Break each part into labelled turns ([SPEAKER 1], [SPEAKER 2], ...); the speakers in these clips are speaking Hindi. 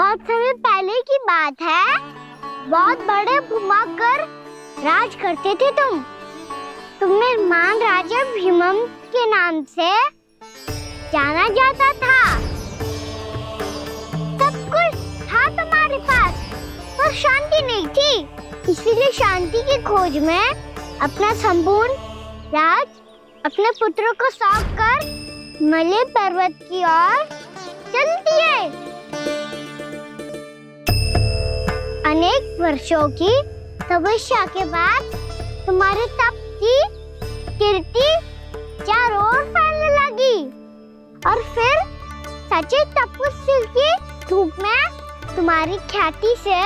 [SPEAKER 1] बहुत समय पहले की बात है। बहुत बड़े भूमाकर राज करते थे तुम्हें महान राजा भीमम के नाम से जाना जाता था। सब कुछ था तुम्हारे पास, पर शांति नहीं थी। इसीलिए शांति की खोज में अपना संपूर्ण राज अपने पुत्रों को सौंप कर हिमालय पर्वत की ओर चल दिए। अनेक वर्षों की तपस्या के बाद तुम्हारे तप की कीर्ति चारों ओर फैलने लगी और फिर सच्चे तपस्वी के रूप में तुम्हारी ख्याति से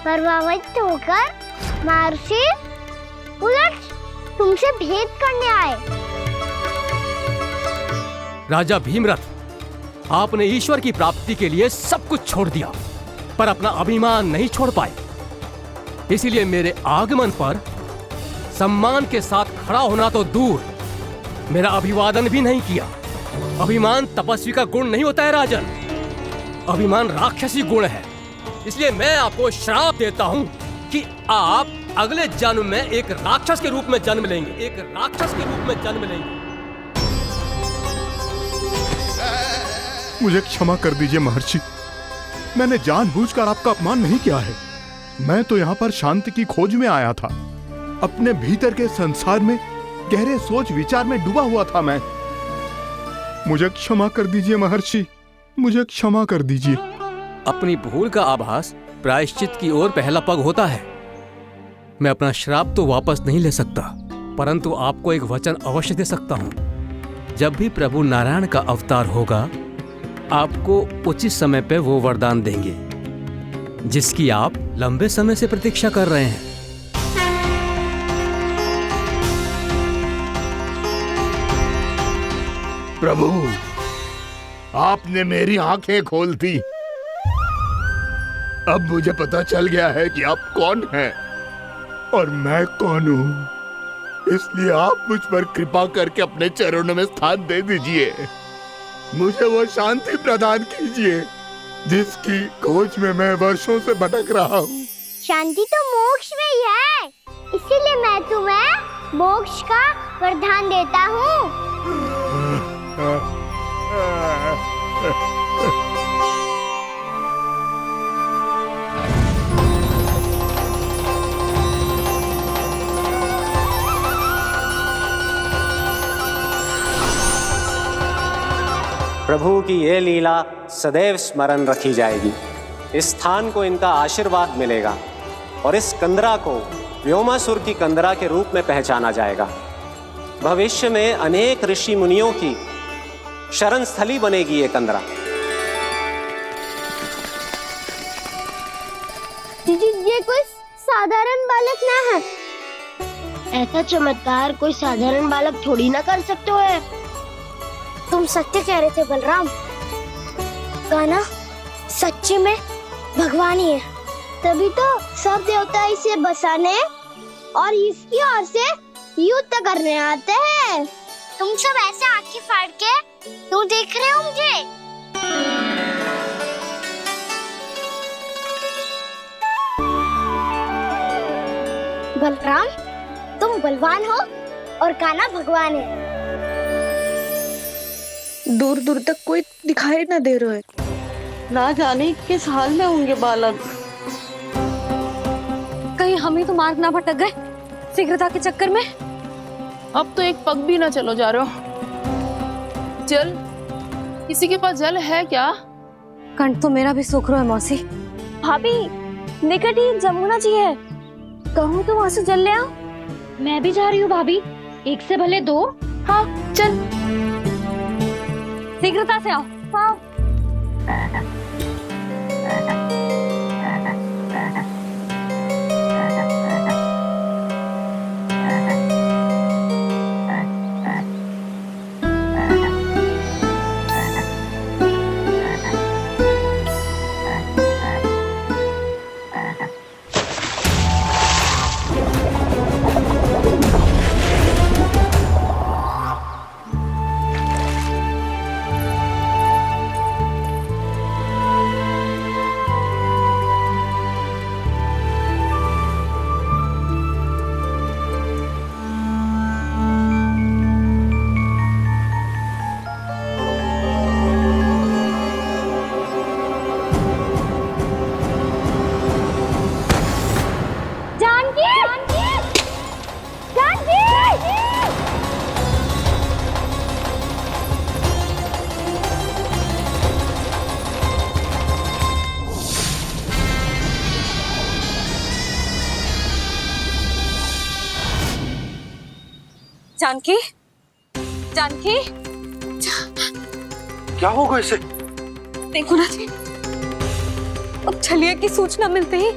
[SPEAKER 1] प्रभावित होकर महर्षि उलट तुमसे भेंट करने आए।
[SPEAKER 2] राजा भीमरथ, आपने ईश्वर की प्राप्ति के लिए सब कुछ छोड़ दिया, पर अपना अभिमान नहीं छोड़ पाए। इसीलिए मेरे आगमन पर सम्मान के साथ खड़ा होना तो दूर, मेरा अभिवादन भी नहीं किया। अभिमान तपस्वी का गुण नहीं होता है राजन, अभिमान राक्षसी गुण है। इसलिए मैं आपको श्राप देता हूँ कि आप अगले जन्म में एक राक्षस के रूप में जन्म लेंगे, एक राक्षस के रूप में जन्म लेंगे।
[SPEAKER 3] मुझे क्षमा कर दीजिए महर्षि, मैंने जानबूझकर आपका अपमान नहीं किया है। मैं तो यहाँ पर शांति की खोज में आया था। अपने भीतर के संसार में गहरे सोच विचार में डूबा हुआ था मैं। मुझे क्षमा कर दीजिए महर्षि, मुझे क्षमा कर दीजिए।
[SPEAKER 2] अपनी भूल का आभास प्रायश्चित की ओर पहला पग होता है। मैं अपना श्राप तो वापस नहीं ले सकता, परंतु आपको एक वचन अवश्य दे सकता हूँ। जब भी प्रभु नारायण का अवतार होगा, आपको उचित समय पे वो वरदान देंगे जिसकी आप लंबे समय से प्रतीक्षा कर रहे हैं।
[SPEAKER 3] प्रभु, आपने मेरी आंखें खोल दी। अब मुझे पता चल गया है कि आप कौन हैं और मैं कौन हूँ। इसलिए आप मुझ पर कृपा करके अपने चरणों में स्थान दे दीजिए। मुझे वो शांति प्रदान कीजिए जिसकी खोज में मैं वर्षों से भटक रहा हूँ।
[SPEAKER 1] शांति तो मोक्ष में ही है, इसीलिए मैं तुम्हें मोक्ष का वरदान देता हूँ।
[SPEAKER 4] प्रभु की ये लीला सदैव स्मरण रखी जाएगी। इस स्थान को इनका आशीर्वाद मिलेगा और इस कंदरा को व्योमासुर की कंदरा के रूप में पहचाना जाएगा। भविष्य में अनेक ऋषि मुनियों की शरण स्थली बनेगी ये कंदरा।
[SPEAKER 1] दीदी, ये कोई साधारण बालक ना है। ऐसा चमत्कार कोई साधारण बालक थोड़ी ना कर सकते हो। तुम सत्य कह रहे थे बलराम, गाना सच्ची में भगवान ही है। तभी तो सब देवता इसे बसाने और इसकी ओर से युद्ध करने आते हैं। तुम सब ऐसे आंखें फाड़ के क्यों देख रहे हो मुझे? बलराम, तुम बलवान हो और कान्हा भगवान है।
[SPEAKER 5] दूर दूर तक कोई दिखाई न दे रहा है। ना जाने किस हाल में होंगे बालक।
[SPEAKER 6] कहीं हम ही तो मार्ग ना भटक गए शीघ्रता के चक्कर में।
[SPEAKER 7] अब तो एक पग भी ना चलो जा रहे हो। जल, किसी के पास जल है क्या?
[SPEAKER 6] कंठ तो मेरा भी सूख रहा है मौसी। भाभी, निकट ही जमुना जी है, कहूँ तो वहाँ से जल ले आओ।
[SPEAKER 8] मैं भी जा रही हूँ भाभी, एक से भले दो।
[SPEAKER 6] हाँ चल, शीघ्रता से आओ। हाँ। जानकी, जानकी,
[SPEAKER 9] क्या होगा इसे?
[SPEAKER 6] देखो ना जी, अब छलिया की सूचना मिलते ही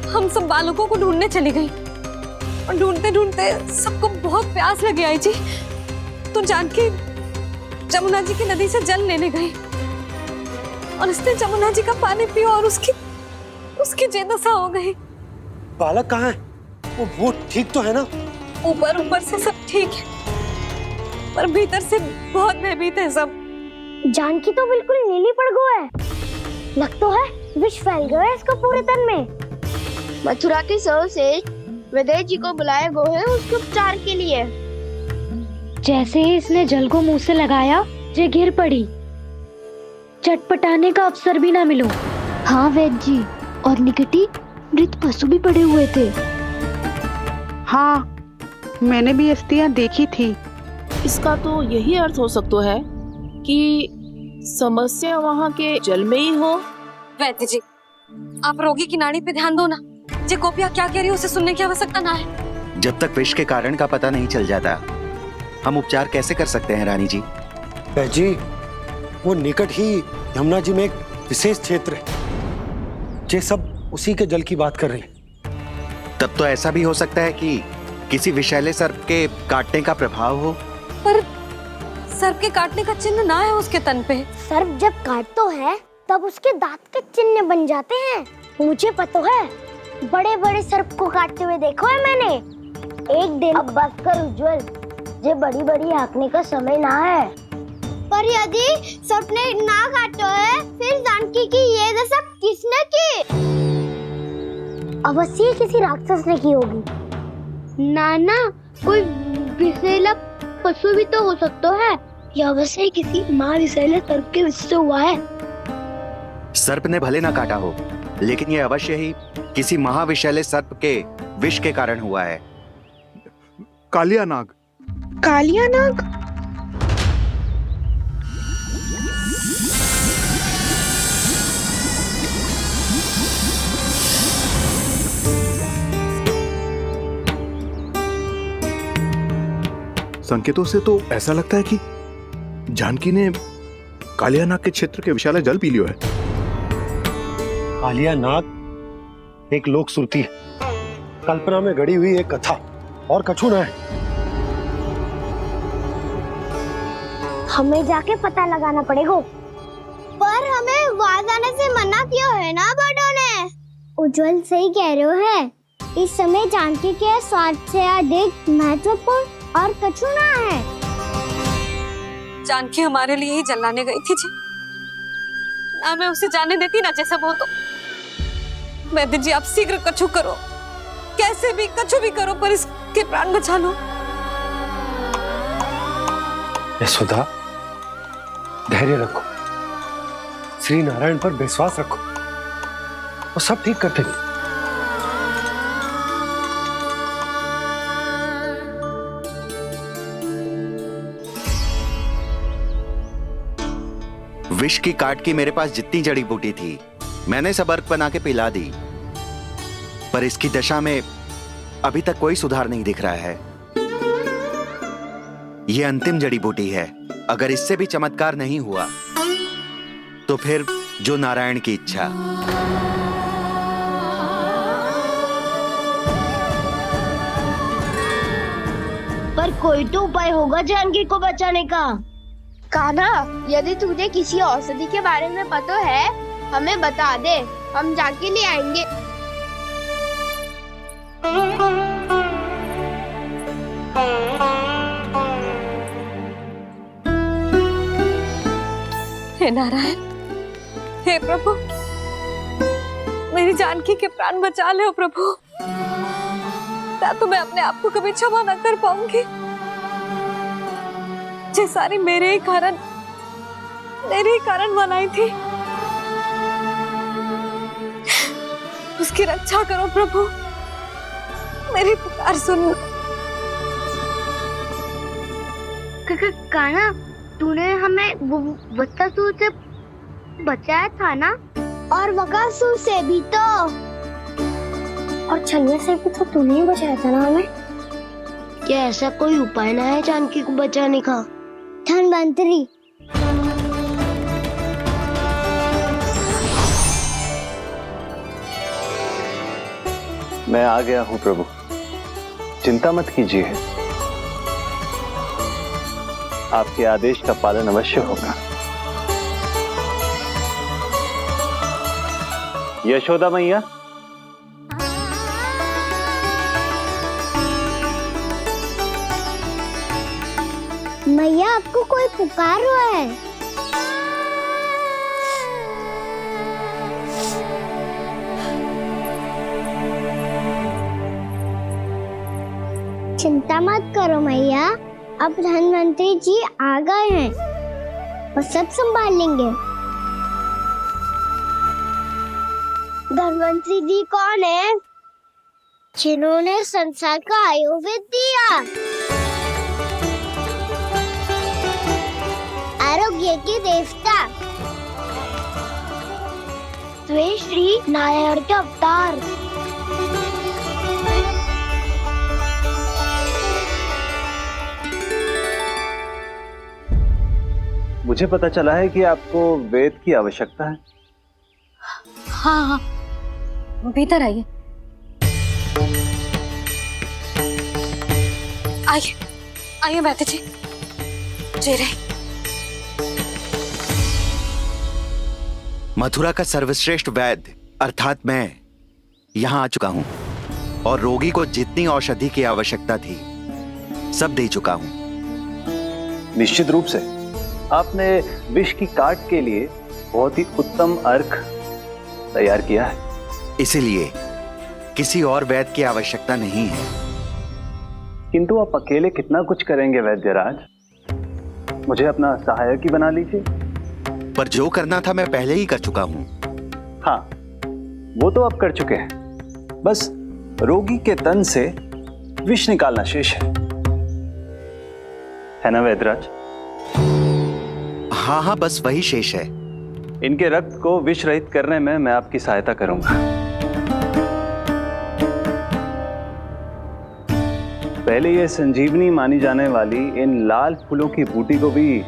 [SPEAKER 6] हम सब बालकों को ढूंढने चली गई और ढूंढते ढूंढते सबको बहुत प्यास लगी आई जी। तो जानकी जमुना जी की नदी से जल लेने गई और उसने जमुना जी का पानी पिया और उसकी जेदशा हो गई।
[SPEAKER 9] बालक कहाँ है? वो ठीक तो है ना?
[SPEAKER 6] ऊपर से सब ठीक है, पर भीतर से बहुत भयभीत है सब।
[SPEAKER 1] जानकी तो बिल्कुल नीली पड़ गया है। लग तो है विष फैल गया है इसको पूरे तन में। मथुरा के सौ से विदेश जी को बुलाए गए हैं उसके उपचार के लिए।
[SPEAKER 8] जैसे ही इसने जल को मुंह से लगाया, जे गिर पड़ी। चटपटाने का अवसर भी ना मिलो। हाँ वैद्य जी, और निकटी मृत पशु भी पड़े हुए थे।
[SPEAKER 5] हाँ, मैंने भी अस्थियां देखी थी।
[SPEAKER 7] इसका तो यही अर्थ हो सकता है कि समस्या वहाँ के जल में ही हो।
[SPEAKER 6] वैद्य जी, आप रोगी की नाड़ी पे ध्यान दो ना। जे गोपिया क्या कह रही है उसे सुनने की आवश्यकता ना है।
[SPEAKER 10] जब तक विष के कारण का पता नहीं चल जाता, हम उपचार कैसे कर सकते हैं रानी जी?
[SPEAKER 9] जी, वो निकट ही यमुना जी में एक विशेष क्षेत्र है। ये सब उसी के जल की बात कर रही है।
[SPEAKER 10] तब तो ऐसा भी हो सकता है कि किसी विषैले सर्प के काटने का प्रभाव हो।
[SPEAKER 6] पर सर्प के काटने का चिन्ह ना है उसके तन पे।
[SPEAKER 1] सर्प जब काटता है तब उसके दांत के चिन्ह बन जाते हैं। मुझे पता है, बड़े बड़े सर्प को काटते हुए देखो है मैंने। एक दिन अब बस कर उज्जवल, ये बड़ी बड़ी हाँकने का समय ना है। पर यदि सर्प ने ना काटा है, फिर जानकी की ये दशा किसने की? अवश्य किसी राक्षस ने की होगी। नाना, कोई विषैला पशु भी तो हो सकता है। यह अवश्य किसी माँ विषैले सर्प के विष से हुआ है।
[SPEAKER 10] सर्प ने भले ना काटा हो, लेकिन यह अवश्य ही किसी महाविषैले सर्प के विष के कारण हुआ है।
[SPEAKER 3] कालिया नाग।
[SPEAKER 5] कालिया नाग?
[SPEAKER 3] संकेतों से तो ऐसा लगता है कि जानकी ने कालिया नाग के क्षेत्र के विशाल जल पी लियो है।
[SPEAKER 9] कालिया नाग एक लोक श्रुति है, कल्पना में गढ़ी हुई एक कथा, और कछु ना है।
[SPEAKER 1] हमें जाके पता लगाना पड़ेगा। पर हमें वहां जाने से मना किया है ना बड़ों ने। उज्जवल सही कह रहे हो है। इस समय जानकी के स्वार्थ से अधिक महत्वपूर्ण और कछु ना है।
[SPEAKER 6] जानकी हमारे लिए ही जलाने गई थी जी। ना मैं उसे जाने देती ना जैसा वो तो। वैद्य जी, आप शीघ्र कछु करो, कैसे भी कछु भी करो, पर इसके प्राण बचा लो।
[SPEAKER 9] यशोदा, धैर्य रखो, श्री नारायण पर विश्वास रखो, वो सब ठीक कर देंगे।
[SPEAKER 10] विष की काट की मेरे पास जितनी जड़ी बूटी थी, मैंने सब अर्क बना के पिला दी, पर इसकी दशा में अभी तक कोई सुधार नहीं दिख रहा है। यह अंतिम जड़ी बूटी है। अगर इससे भी चमत्कार नहीं हुआ तो फिर जो नारायण की इच्छा।
[SPEAKER 1] पर कोई तो उपाय होगा जानकी को बचाने का। कान्हा, यदि तुझे किसी औषधि के बारे में पता है, हमें बता दे, हम जाके ले आएंगे।
[SPEAKER 6] हे नारायण, हे प्रभु, मेरी जानकी के प्राण बचा ले प्रभु। या तो मैं अपने आप को कभी क्षमा न कर पाऊंगी। ये सारी मेरे ही कारण बनाई थी। उसकी रक्षा करो प्रभु, मेरी पुकार सुनो।
[SPEAKER 1] कान्हा, तूने हमें वत्सासुर से बचाया था ना? और बकासुर से भी तो। और छलिया से भी तो तूने ही बचाया था ना हमें। क्या ऐसा कोई उपाय ना है जानकी को बचाने का? धनवंतरी,
[SPEAKER 11] मैं आ गया हूं प्रभु, चिंता मत कीजिए, आपके आदेश का पालन अवश्य होगा। यशोदा मैया,
[SPEAKER 1] मैया आपको कोई पुकार रहा है। चिंता मत करो मैया, अब धनवंतरी जी आ गए हैं, वो सब संभाल लेंगे। धनवंतरी जी कौन है? जिन्होंने संसार का आयुर्वेद दिया, आरोग्य के देवता, वे श्री नारायण के अवतार।
[SPEAKER 11] मुझे पता चला है कि आपको वेद की आवश्यकता है।
[SPEAKER 6] हाँ हाँ, भीतर आइए। आइए आइए बैठे जी। जी रहे।
[SPEAKER 10] मथुरा का सर्वश्रेष्ठ वैद्य अर्थात मैं यहाँ आ चुका हूँ और रोगी को जितनी औषधि की आवश्यकता थी सब दे चुका हूँ।
[SPEAKER 11] निश्चित रूप से आपने विष की काट के लिए बहुत ही उत्तम अर्क तैयार किया है,
[SPEAKER 10] इसीलिए किसी और वैद्य की आवश्यकता नहीं है।
[SPEAKER 11] किंतु आप अकेले कितना कुछ करेंगे वैद्यराज, मुझे अपना सहायक ही बना लीजिए।
[SPEAKER 10] पर जो करना था मैं पहले ही कर चुका हूँ।
[SPEAKER 11] हाँ, वो तो आप कर चुके हैं, बस रोगी के तन से विष निकालना शेष है ना वैद्यराज?
[SPEAKER 10] हाँ हाँ, बस वही शेष है।
[SPEAKER 11] इनके रक्त को विष रहित करने में मैं आपकी सहायता करूंगा। पहले ये संजीवनी मानी जाने वाली इन लाल फूलों की बूटी को भी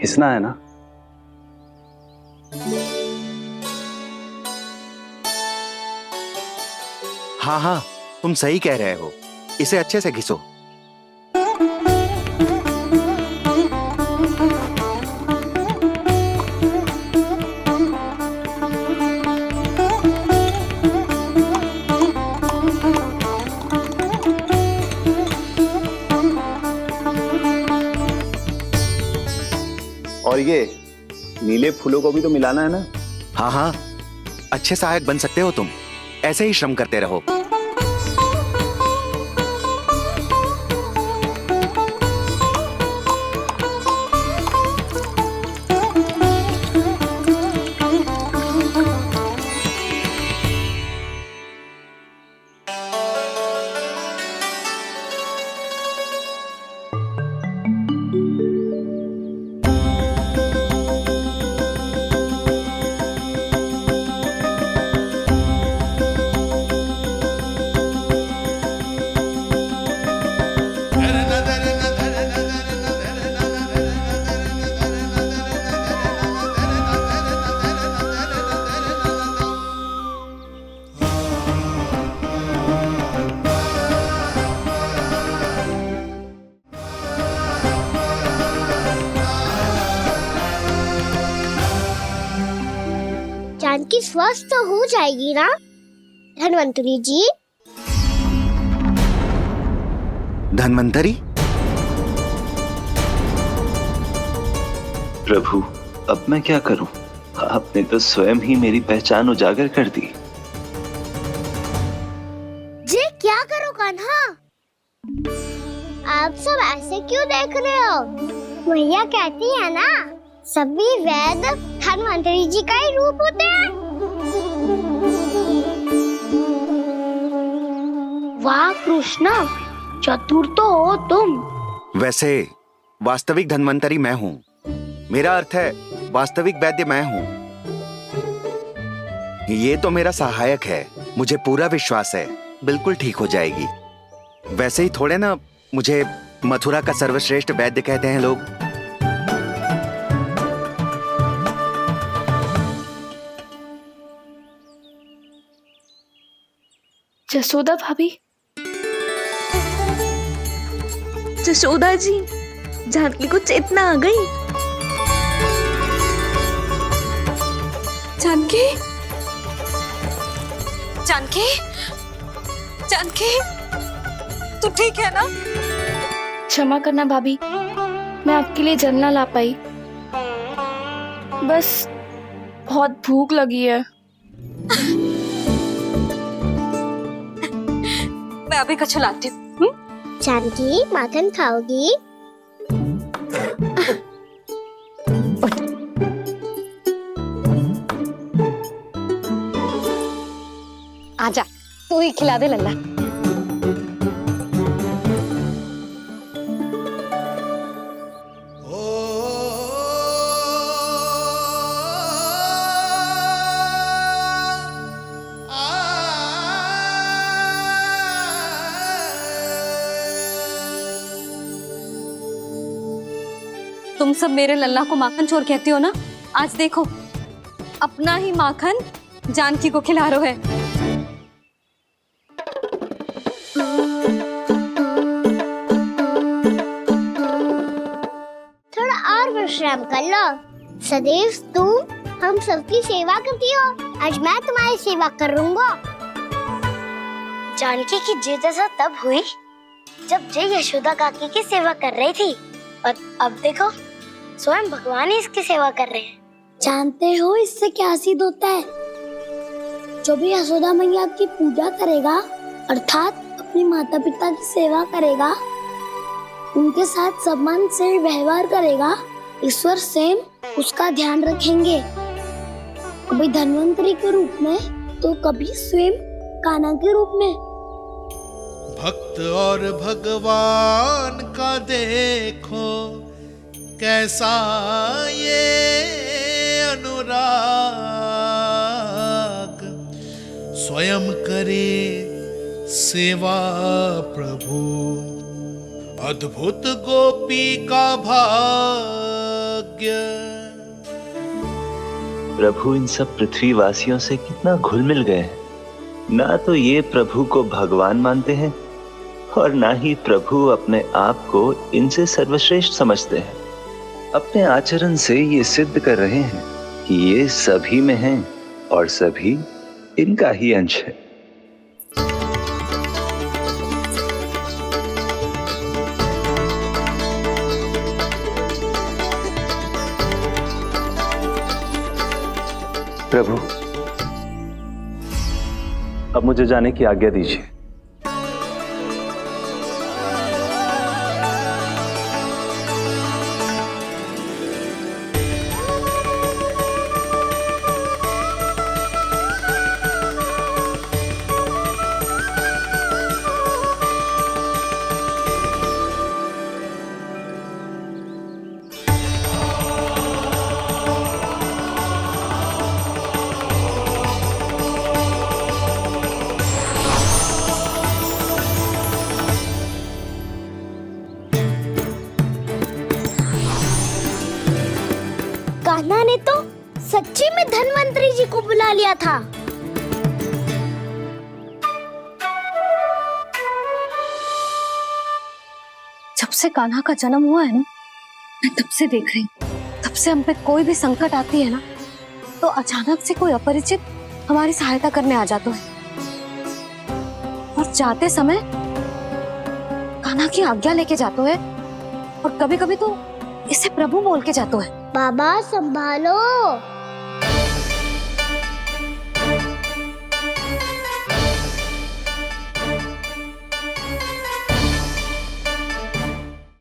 [SPEAKER 11] घिसना है ना?
[SPEAKER 10] हाँ हाँ, तुम सही कह रहे हो, इसे अच्छे से घिसो।
[SPEAKER 11] और ये नीले फूलों को भी तो मिलाना है ना?
[SPEAKER 10] हाँ हाँ, अच्छे सहायक बन सकते हो तुम, ऐसे ही श्रम करते रहो।
[SPEAKER 1] जानकी स्वस्थ हो जाएगी ना धनवंतरी जी?
[SPEAKER 10] धनवंतरी?
[SPEAKER 11] प्रभु, अब मैं क्या करूं? आपने तो स्वयं ही मेरी पहचान उजागर कर दी।
[SPEAKER 1] जी क्या करो कान्हा? आप सब ऐसे क्यों देख रहे हो? मैया कहती है ना, सभी वैद्य धनवंतरी जी का ही रूप होते हैं। वाह कृष्णा, चतुर तो हो तुम।
[SPEAKER 10] वैसे वास्तविक धन्वंतरी मैं हूँ, मेरा अर्थ है वास्तविक वैद्य मैं हूँ। ये तो मेरा सहायक है, मुझे पूरा विश्वास है बिल्कुल ठीक हो जाएगी। वैसे ही थोड़े ना मुझे मथुरा का सर्वश्रेष्ठ वैद्य कहते हैं लोग।
[SPEAKER 7] जसोदा भाभी,
[SPEAKER 5] जशोदा जी, जानकी को चेतना आ गई।
[SPEAKER 6] जानकी, जानकी, जानकी, तू ठीक है ना?
[SPEAKER 7] क्षमा करना भाभी, मैं आपके लिए जल ना ला पाई। बस बहुत भूख लगी है।
[SPEAKER 6] मैं अभी कुछ लाती हूँ।
[SPEAKER 1] जानकी, माखन खाओगी?
[SPEAKER 6] आजा, तू ही खिला दे लल्ला। तुम सब मेरे लल्ला को माखन चोर कहती हो ना? आज देखो, अपना ही माखन जानकी को खिला रहे हो।
[SPEAKER 1] थोड़ा और विश्राम कर लो। सदैव तुम हम सबकी सेवा करती हो, आज मैं तुम्हारी सेवा करूंगा। जानकी की जिज्ञासा तब हुई जब जय यशोदा काकी की सेवा कर रही थी, और अब देखो स्वयं भगवान ही इसकी सेवा कर रहे हैं। जानते हो इससे क्या सिद्ध होता है? जो भी यशोदा मैया की पूजा करेगा, अर्थात अपने माता पिता की सेवा करेगा, उनके साथ सम्मान से व्यवहार करेगा, ईश्वर स्वयं उसका ध्यान रखेंगे। कभी धन्वंतरी के रूप में तो कभी स्वयं कान्हा के रूप में।
[SPEAKER 12] भक्त और भगवान का देखो कैसा ये अनुराग, स्वयं करे सेवा प्रभु, अद्भुत गोपी का भाग्य।
[SPEAKER 11] प्रभु इन सब पृथ्वीवासियों से कितना घुल मिल गए हैं। ना तो ये प्रभु को भगवान मानते हैं और ना ही प्रभु अपने आप को इनसे सर्वश्रेष्ठ समझते हैं। अपने आचरण से ये सिद्ध कर रहे हैं कि ये सभी में हैं और सभी इनका ही अंश है।
[SPEAKER 12] प्रभु, अब मुझे जाने की आज्ञा दीजिए।
[SPEAKER 1] कान्हा ने तो सच्ची में धन्वंतरी जी को बुला लिया था।
[SPEAKER 6] जब से कान्हा का जन्म हुआ है ना, मैं तब से देख रही हूँ, तब से हम पे कोई भी संकट आती है ना, तो अचानक से कोई अपरिचित हमारी सहायता करने आ जाता है, और जाते समय कान्हा की आज्ञा लेके जाता है, और कभी कभी तो इसे प्रभु बोल के जाता है।
[SPEAKER 1] बाबा संभालो,